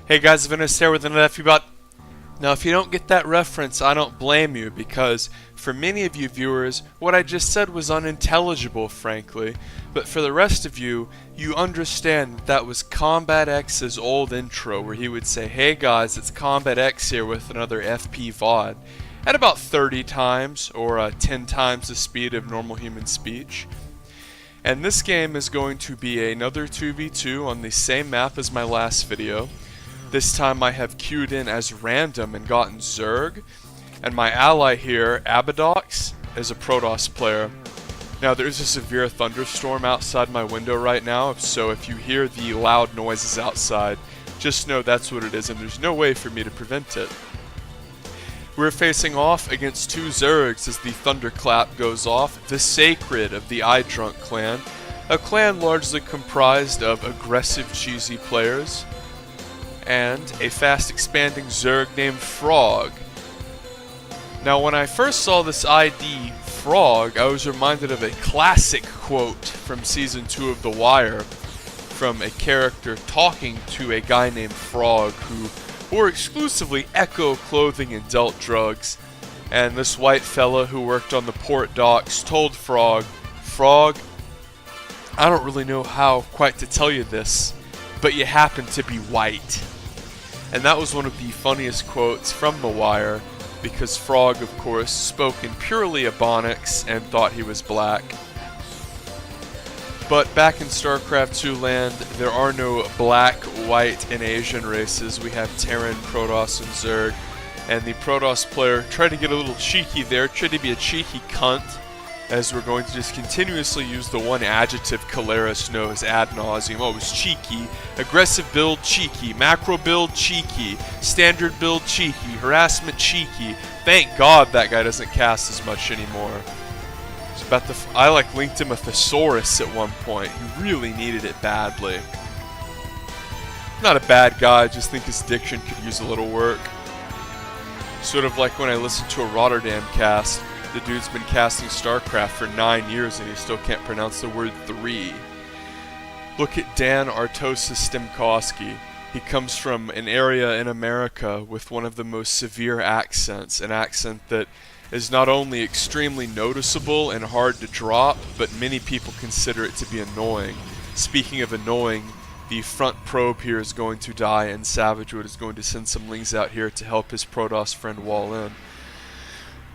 Hey guys, VenomousStare with another FU bot. Now if you don't get that reference, I don't blame you, because for many of you viewers, what I just said was unintelligible, frankly. But for the rest of you, you understand that that was Combat X's old intro, where he would say, "Hey guys, it's Combat X here with another FP VOD," at about 30 times, or 10 times the speed of normal human speech. And this game is going to be another 2v2 on the same map as my last video. This time I have queued in as random and gotten Zerg, and my ally here, Abadox, is a Protoss player. Now there's a severe thunderstorm outside my window right now, so if you hear the loud noises outside, just know that's what it is and there's no way for me to prevent it. We're facing off against two Zergs as the thunderclap goes off, the Sacred of the Eye Drunk clan, a clan largely comprised of aggressive cheesy players, and a fast expanding Zerg named Frog. Now when I first saw this ID, Frog, I was reminded of a classic quote from season 2 of The Wire, from a character talking to a guy named Frog who wore exclusively Echo clothing and dealt drugs. And this white fella who worked on the port docks told Frog, "Frog, I don't really know how quite to tell you this, but you happen to be white." And that was one of the funniest quotes from The Wire, because Frog, of course, spoke in purely Ebonics and thought he was black. But back in StarCraft 2 land, there are no black, white, and Asian races. We have Terran, Protoss, and Zerg. And the Protoss player tried to get a little cheeky there, tried to be a cheeky cunt, as we're going to just continuously use the one adjective Caleris knows ad nauseum. Oh, it was cheeky. Aggressive build, cheeky. Macro build, cheeky. Standard build, cheeky. Harassment, cheeky. Thank God that guy doesn't cast as much anymore. It's about I linked him a thesaurus at one point. He really needed it badly. Not a bad guy, I just think his diction could use a little work. Sort of like when I listened to a Rotterdam cast. The dude's been casting StarCraft for 9 years and he still can't pronounce the word 3. Look at Dan Artosis Stemkowski. He comes from an area in America with one of the most severe accents, an accent that is not only extremely noticeable and hard to drop, but many people consider it to be annoying. Speaking of annoying, the front probe here is going to die and Savagewood is going to send some lings out here to help his Protoss friend wall in.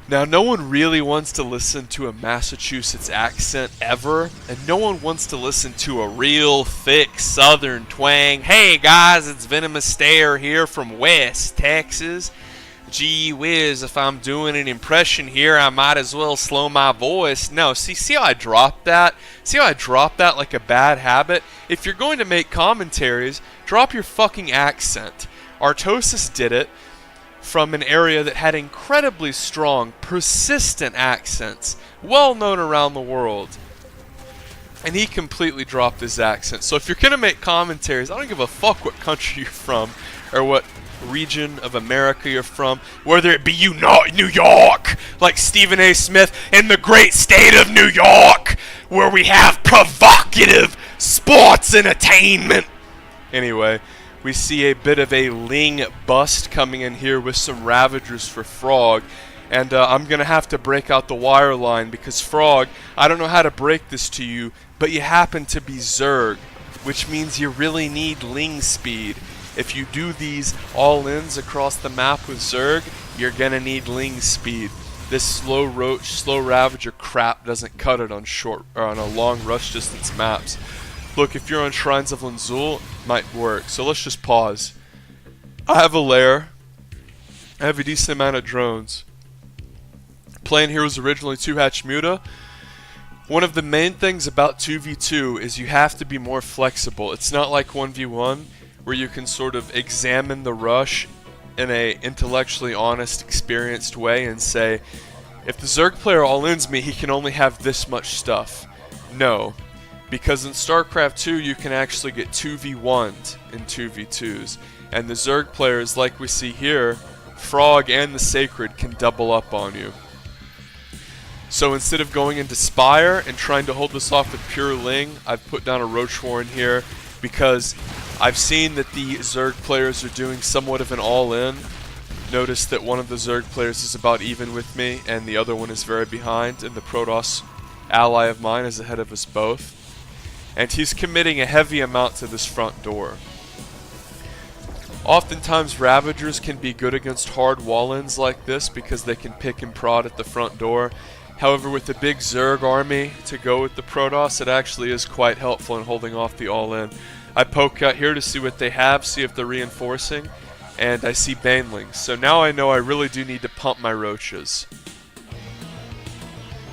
Now, no one really wants to listen to a Massachusetts accent ever, and no one wants to listen to a real thick southern twang. Hey guys, it's VenomousStare here from West Texas. Gee whiz, if I'm doing an impression here, I might as well slow my voice. No, see how I dropped that? See how I dropped that like a bad habit? If you're going to make commentaries, drop your fucking accent. Artosis did it from an area that had incredibly strong, persistent accents, well known around the world. And he completely dropped his accent. So if you're going to make commentaries, I don't give a fuck what country you're from, or what region of America you're from, whether it be New York, like Stephen A. Smith, in the great state of New York, where we have provocative sports entertainment. Anyway, we see a bit of a Ling bust coming in here with some Ravagers for Frog. And I'm going to have to break out the wire line because Frog, I don't know how to break this to you, but you happen to be Zerg, which means you really need Ling speed. If you do these all-ins across the map with Zerg, you're going to need Ling speed. This slow roach, slow Ravager crap doesn't cut it on on a long rush distance maps. Look, if you're on Shrines of Lanzul, it might work. So let's just pause. I have a lair. I have a decent amount of drones. Plan here was originally 2-hatch Muta. One of the main things about 2v2 is you have to be more flexible. It's not like 1v1 where you can sort of examine the rush in a intellectually honest, experienced way and say, if the Zerg player all-ins me, he can only have this much stuff. No. Because in StarCraft 2 you can actually get 2v1'd in 2v2s, and the Zerg players, like we see here, Frog and the Sacred, can double up on you. So instead of going into Spire and trying to hold this off with pure Ling, I've put down a Roach Warren here, because I've seen that the Zerg players are doing somewhat of an all-in. Notice that one of the Zerg players is about even with me, and the other one is very behind, and the Protoss ally of mine is ahead of us both. And he's committing a heavy amount to this front door. Oftentimes Ravagers can be good against hard wall-ins like this because they can pick and prod at the front door. However, with a big Zerg army to go with the Protoss, it actually is quite helpful in holding off the all-in. I poke out here to see what they have, see if they're reinforcing, and I see Banelings. So now I know I really do need to pump my roaches.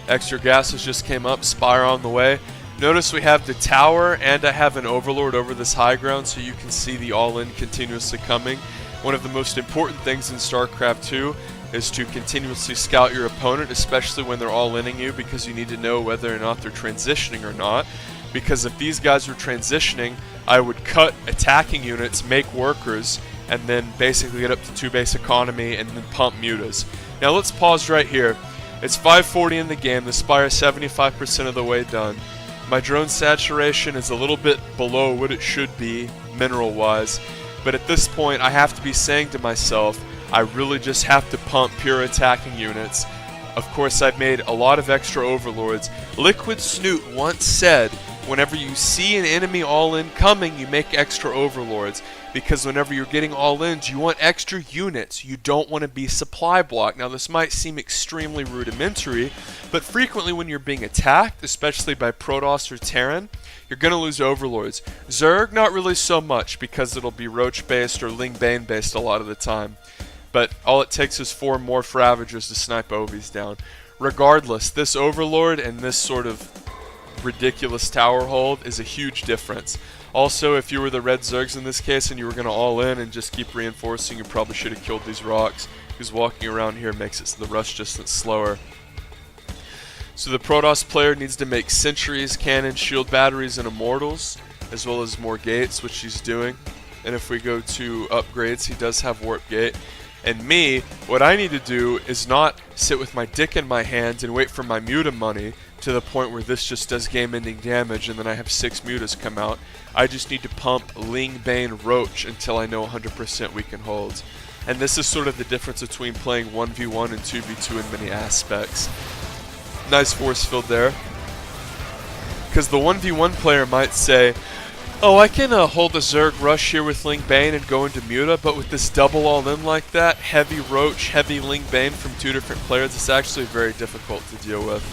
Extra gases just came up, Spire on the way. Notice we have the tower, and I have an Overlord over this high ground, so you can see the all-in continuously coming. One of the most important things in StarCraft 2 is to continuously scout your opponent, especially when they're all-inning you, because you need to know whether or not they're transitioning or not. Because if these guys were transitioning, I would cut attacking units, make workers, and then basically get up to 2 base economy and then pump mutas. Now let's pause right here. It's 5:40 in the game, the Spire is 75% of the way done. My drone saturation is a little bit below what it should be, mineral-wise, but at this point I have to be saying to myself, I really just have to pump pure attacking units. Of course, I've made a lot of extra overlords. Liquid Snoot once said, whenever you see an enemy all-in coming, you make extra overlords. Because whenever you're getting all-ins, you want extra units. You don't want to be supply blocked. Now, this might seem extremely rudimentary, but frequently when you're being attacked, especially by Protoss or Terran, you're going to lose overlords. Zerg, not really so much, because it'll be Roach-based or Ling Bane-based a lot of the time. But all it takes is 4 more Ravagers to snipe Ovies down. Regardless, this Overlord and this sort of ridiculous tower hold is a huge difference. Also, if you were the red Zergs in this case and you were going to all in and just keep reinforcing, you probably should have killed these rocks, because walking around here makes it so the rush distance slower. So the Protoss player needs to make sentries, cannons, shield batteries, and immortals, as well as more gates, which he's doing. And if we go to upgrades, he does have warp gate. And me, what I need to do is not sit with my dick in my hand and wait for my muta money to the point where this just does game-ending damage and then I have 6 mutas come out. I just need to pump Ling Bane Roach until I know 100% we can hold. And this is sort of the difference between playing 1v1 and 2v2 in many aspects. Nice force field there. Because the 1v1 player might say, oh, I can hold a Zerg rush here with Ling Bane and go into Muta, but with this double all-in like that, heavy Roach, heavy Ling Bane from 2 different players, it's actually very difficult to deal with.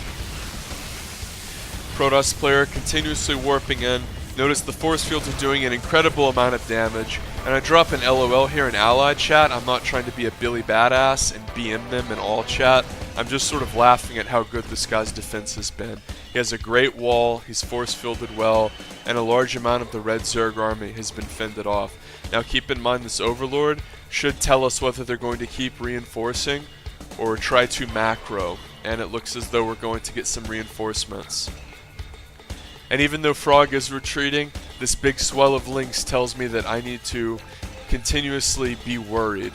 Protoss player continuously warping in. Notice the force fields are doing an incredible amount of damage. And I drop an LOL here in allied chat. I'm not trying to be a Billy Badass and BM them in all chat. I'm just sort of laughing at how good this guy's defense has been. He has a great wall, he's force fielded well, and a large amount of the red Zerg army has been fended off. Now keep in mind this Overlord should tell us whether they're going to keep reinforcing or try to macro. And it looks as though we're going to get some reinforcements. And even though Frog is retreating, this big swell of links tells me that I need to continuously be worried.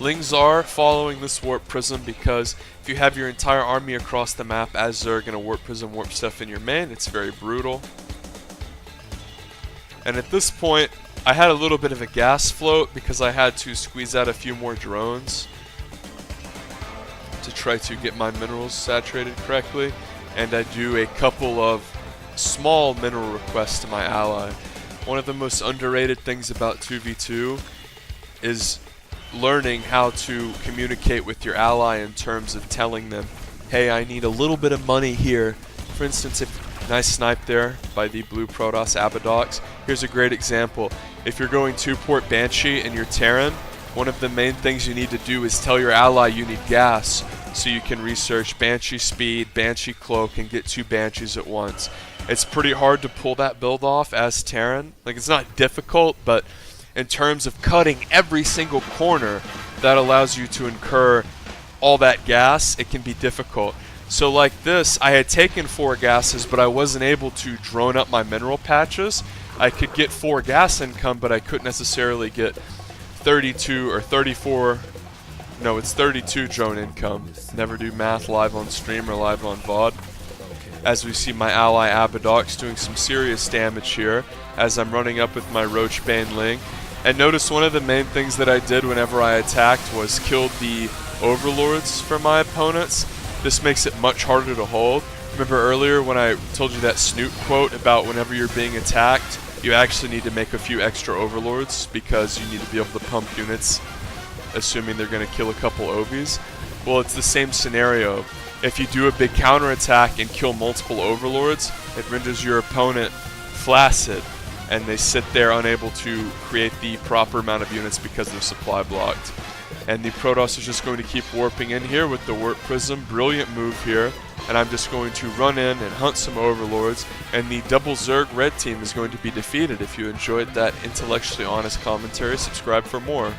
Lings are following this warp prism because if you have your entire army across the map as Zerg and a warp prism warp stuff in your main, it's very brutal. And at this point, I had a little bit of a gas float because I had to squeeze out a few more drones to try to get my minerals saturated correctly, and I do a couple of small mineral requests to my ally. One of the most underrated things about 2v2 is learning how to communicate with your ally in terms of telling them, hey, I need a little bit of money here. For instance, if nice snipe there by the blue Protoss Abadox. Here's a great example. If you're going 2-port Banshee and you're Terran, one of the main things you need to do is tell your ally you need gas so you can research Banshee speed, Banshee cloak, and get 2 Banshees at once. It's pretty hard to pull that build off as Terran. Like, it's not difficult, but in terms of cutting every single corner that allows you to incur all that gas, it can be difficult. So like this, I had taken 4 gases, but I wasn't able to drone up my mineral patches. I could get 4 gas income, but I couldn't necessarily get 32 or 34, no, it's 32 drone income. Never do math live on stream or live on VOD. as we see my ally Abadox doing some serious damage here as I'm running up with my Roachbane Ling. And notice one of the main things that I did whenever I attacked was killed the overlords for my opponents. This makes it much harder to hold. Remember earlier when I told you that Snoot quote about whenever you're being attacked, you actually need to make a few extra overlords because you need to be able to pump units, assuming they're going to kill a couple OBs. Well, it's the same scenario. If you do a big counterattack and kill multiple overlords, it renders your opponent flaccid, and they sit there unable to create the proper amount of units because they're supply blocked. And the Protoss is just going to keep warping in here with the Warp Prism. Brilliant move here. And I'm just going to run in and hunt some overlords, and the double Zerg red team is going to be defeated. If you enjoyed that intellectually honest commentary, subscribe for more.